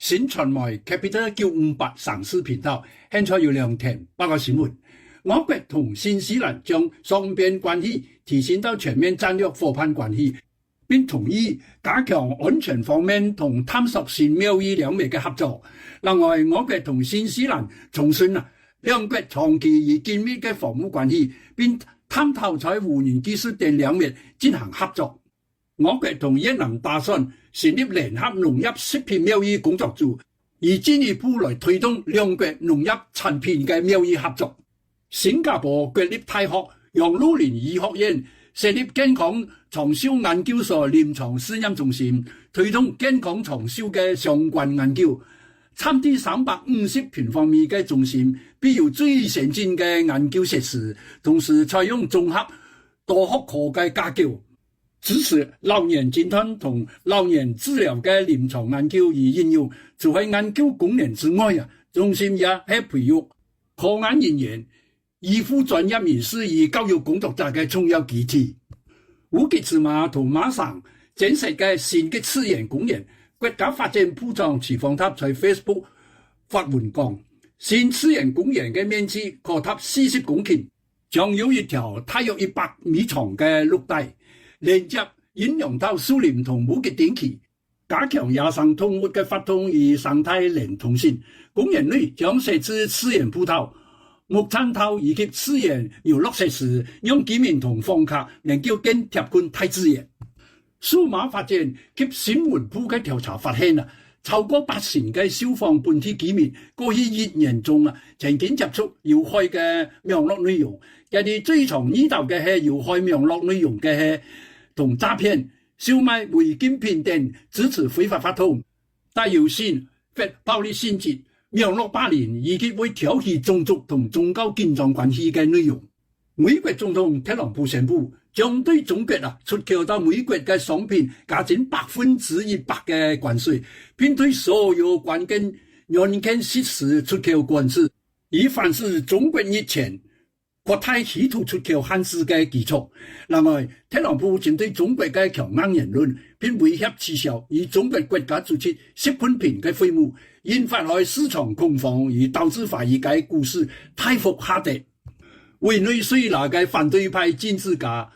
新傳媒 Capital 958上市頻道現在有2條報告新聞。我國同新西蘭將雙邊關係提升到全面戰略夥伴關係，並同意加強安全方面同探索新貿易領域嘅合作。另外，我國同新西蘭重申兩國長期而緊密嘅防務關係，並探討在無人技術等領域進行合作。我國同越南打算成立聯合農業食品貿易工作組，以進一步來推動兩國農業產品嘅貿易合作。新加坡國立大學楊魯寧醫學院設立健康長壽研究所臨床試驗中心，推動健康長壽嘅相關研究。佔地350平方米嘅中心，必有最先進嘅研究設施，同時採用綜合多學科嘅架構，支持老年診斷同老年治療嘅臨床研究與應用。除喺研究功能之外，中心也係培育科研人員、醫護專業人士與教育工作者嘅重要基地。烏吉芝麻同馬上建設嘅新嘅次元公園。國家發展部長徐方塔在 Facebook 發文講，新次元公園嘅面積可達40公頃，將有一條大約100米長嘅綠帶，連接遠洋島樹林同烏吉電氣，加強野生動物嘅活動與生態連通性。公園內將設置次元步道、木棧道以及次元遊樂設施，讓居民同訪客能夠更貼近大自然。數碼發展及新聞部嘅調查發現，超過80%嘅受訪本地居民過去1年中曾經接觸有害嘅網絡內容，佢哋最常遇到嘅係有害網絡內容嘅係同詐騙、售賣違禁品等，支持非法活動、帶有性或暴力性質、網絡霸凌以及會挑起種族同宗教緊張關係嘅內容。美國總統特朗普宣布，將對中國出口到美國嘅商品加徵100%嘅關稅，並對所有關鍵軟件實施出口管制，以防止中國日前擴大企圖出口限制嘅基礎。另外，特朗普針對中國嘅強硬言論，並威脅取消與中國國家主席習近平嘅會晤，引發來市場恐慌，而導致華爾街股市大幅下跌。委內瑞拉嘅反對派政治家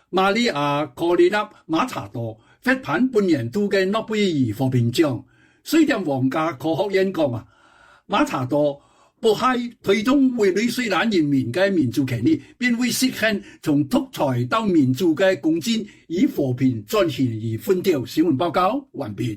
瑪利亞·科里納·馬查多獲頒本年度嘅諾貝爾和平獎。瑞典皇家科學院講馬查多迫害推動委內瑞拉人民嘅民主權利，並為實現從獨裁到民主嘅公正與和平轉型而奮鬥。新聞報告完畢。